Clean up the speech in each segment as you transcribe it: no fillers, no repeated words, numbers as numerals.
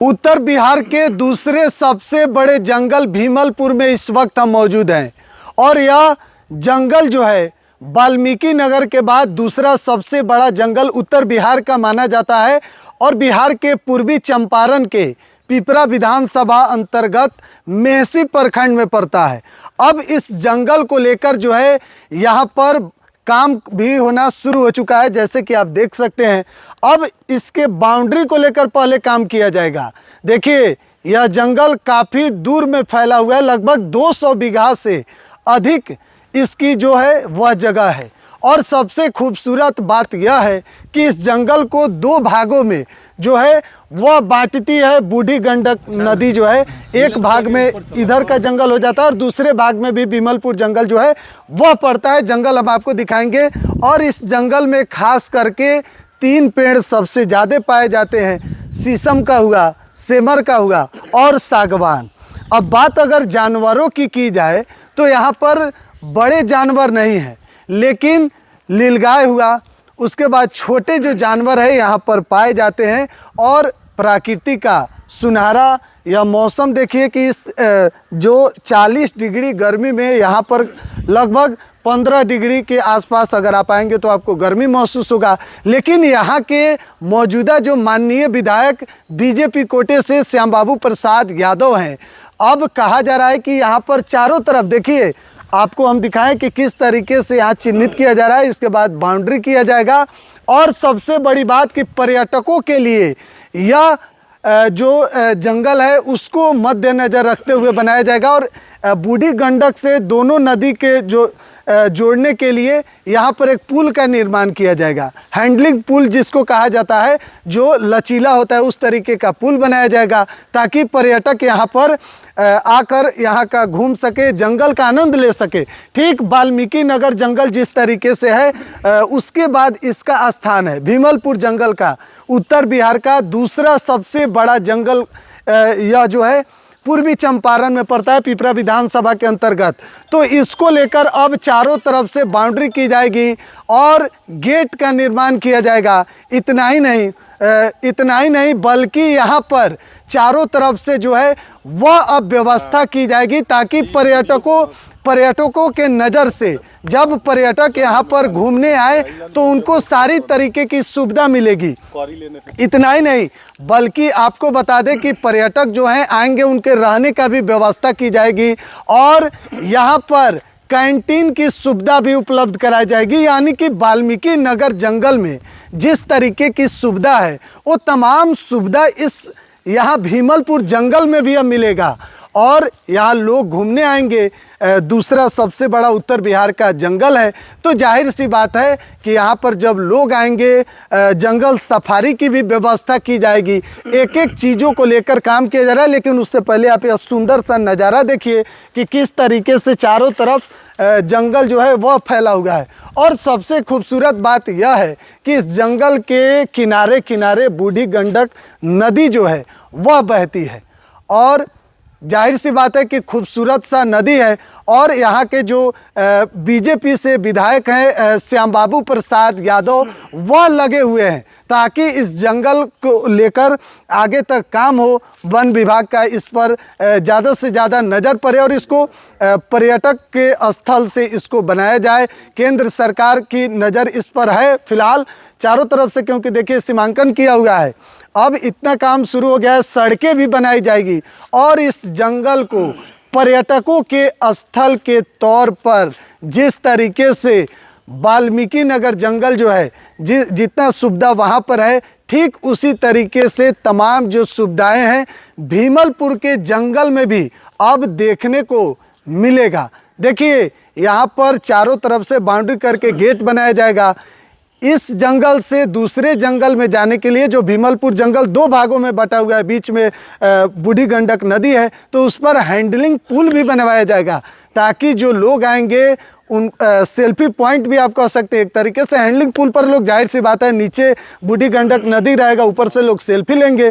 उत्तर बिहार के दूसरे सबसे बड़े जंगल भीमलपुर में इस वक्त हम मौजूद हैं और यह जंगल जो है वाल्मीकि नगर के बाद दूसरा सबसे बड़ा जंगल उत्तर बिहार का माना जाता है और बिहार के पूर्वी चंपारण के पिपरा विधानसभा अंतर्गत मेहसी प्रखंड में पड़ता है। अब इस जंगल को लेकर जो है यहाँ पर काम भी होना शुरू हो चुका है, जैसे कि आप देख सकते हैं। अब इसके बाउंड्री को लेकर पहले काम किया जाएगा। देखिए यह जंगल काफ़ी दूर में फैला हुआ है, लगभग 200 बीघा से अधिक इसकी जो है वह जगह है। और सबसे खूबसूरत बात यह है कि इस जंगल को 2 भागों में जो है वह बांटती है बूढ़ी गंडक नदी जो है। एक भाग में इधर का जंगल हो जाता है और दूसरे भाग में भी भीमलपुर जंगल जो है वह पड़ता है। जंगल हम आपको दिखाएंगे और इस जंगल में खास करके 3 पेड़ सबसे ज़्यादा पाए जाते हैं, शीशम का हुआ, सेमर का हुआ और सागवान। अब बात अगर जानवरों की जाए तो यहाँ पर बड़े जानवर नहीं हैं, लेकिन नीलगाय हुआ, उसके बाद छोटे जो जानवर है यहाँ पर पाए जाते हैं। और प्रकृति का सुनहरा यह मौसम देखिए कि इस जो 40 डिग्री गर्मी में यहाँ पर लगभग 15 डिग्री के आसपास अगर आप आएंगे तो आपको गर्मी महसूस होगा। लेकिन यहाँ के मौजूदा जो माननीय विधायक बीजेपी कोटे से श्याम बाबू प्रसाद यादव हैं, अब कहा जा रहा है कि यहाँ पर चारों तरफ देखिए, आपको हम दिखाएं कि किस तरीके से यहाँ चिन्हित किया जा रहा है, इसके बाद बाउंड्री किया जाएगा। और सबसे बड़ी बात कि पर्यटकों के लिए यह जो जंगल है उसको मद्देनज़र रखते हुए बनाया जाएगा। और बूढ़ी गंडक से दोनों नदी के जो जोड़ने के लिए यहाँ पर एक पुल का निर्माण किया जाएगा। हैंडलिंग पुल जिसको कहा जाता है, जो लचीला होता है, उस तरीके का पुल बनाया जाएगा ताकि पर्यटक यहाँ पर आकर यहाँ का घूम सके, जंगल का आनंद ले सके। ठीक वाल्मीकि नगर जंगल जिस तरीके से है, उसके बाद इसका स्थान है भीमलपुर जंगल का, उत्तर बिहार का दूसरा सबसे बड़ा जंगल। यह जो है पूर्वी चंपारण में पड़ता है, पिपरा विधानसभा के अंतर्गत। तो इसको लेकर अब चारों तरफ से बाउंड्री की जाएगी और गेट का निर्माण किया जाएगा। इतना ही नहीं बल्कि यहाँ पर चारों तरफ से जो है वह अब व्यवस्था की जाएगी ताकि पर्यटकों के नज़र से जब पर्यटक यहाँ पर घूमने आए तो उनको सारी तरीके की सुविधा मिलेगी। इतना ही नहीं बल्कि आपको बता दें कि पर्यटक जो हैं आएंगे, उनके रहने का भी व्यवस्था की जाएगी और यहाँ पर कैंटीन की सुविधा भी उपलब्ध कराई जाएगी। यानी कि वाल्मीकि नगर जंगल में जिस तरीके की सुविधा है वो तमाम सुविधा इस यहाँ भीमलपुर जंगल में भी अब मिलेगा और यहाँ लोग घूमने आएंगे। दूसरा सबसे बड़ा उत्तर बिहार का जंगल है, तो जाहिर सी बात है कि यहाँ पर जब लोग आएंगे जंगल सफारी की भी व्यवस्था की जाएगी। एक एक चीज़ों को लेकर काम किया जा रहा है। लेकिन उससे पहले आप यह सुंदर सा नज़ारा देखिए कि किस तरीके से चारों तरफ जंगल जो है वह फैला हुआ है। और सबसे खूबसूरत बात यह है कि इस जंगल के किनारे किनारे बूढ़ी गंडक नदी जो है वह बहती है और जाहिर सी बात है कि खूबसूरत सा नदी है। और यहाँ के जो बीजेपी से विधायक हैं श्याम बाबू प्रसाद यादव, वह लगे हुए हैं ताकि इस जंगल को लेकर आगे तक काम हो। वन विभाग का इस पर ज़्यादा से ज़्यादा नज़र पड़े और इसको पर्यटक के स्थल से इसको बनाया जाए। केंद्र सरकार की नज़र इस पर है फ़िलहाल चारों तरफ से, क्योंकि देखिए सीमांकन किया हुआ है। अब इतना काम शुरू हो गया है, सड़कें भी बनाई जाएगी और इस जंगल को पर्यटकों के स्थल के तौर पर जिस तरीके से वाल्मीकि नगर जंगल जो है जितना सुविधा वहाँ पर है, ठीक उसी तरीके से तमाम जो सुविधाएं हैं भीमलपुर के जंगल में भी अब देखने को मिलेगा। देखिए यहाँ पर चारों तरफ से बाउंड्री करके गेट बनाया जाएगा। इस जंगल से दूसरे जंगल में जाने के लिए, जो भीमलपुर जंगल 2 भागों में बटा हुआ है, बीच में बूढ़ी गंडक नदी है, तो उस पर हैंडलिंग पुल भी बनवाया जाएगा ताकि जो लोग आएंगे उन सेल्फी पॉइंट भी आप कह सकते हैं एक तरीके से। हैंडलिंग पुल पर लोग, जाहिर सी बात है, नीचे बूढ़ी गंडक नदी रहेगा, ऊपर से लोग सेल्फी लेंगे,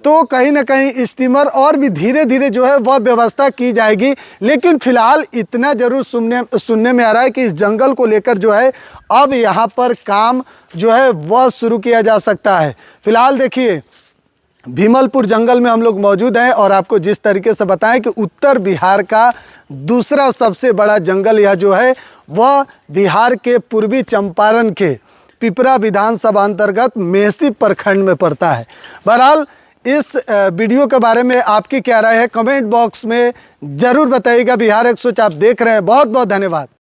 तो कहीं ना कहीं स्टीमर और भी धीरे धीरे जो है वह व्यवस्था की जाएगी। लेकिन फिलहाल इतना जरूर सुनने में आ रहा है कि इस जंगल को लेकर जो है अब यहाँ पर काम जो है वह शुरू किया जा सकता है। फिलहाल देखिए भीमलपुर जंगल में हम लोग मौजूद हैं और आपको जिस तरीके से बताएं कि उत्तर बिहार का दूसरा सबसे बड़ा जंगल यह जो है वह बिहार के पूर्वी चंपारण के पिपरा विधानसभा अंतर्गत मेसी प्रखंड में पड़ता है। बहरहाल इस वीडियो के बारे में आपकी क्या राय है कमेंट बॉक्स में ज़रूर बताइएगा। बिहार 100 आप देख रहे हैं, बहुत बहुत धन्यवाद।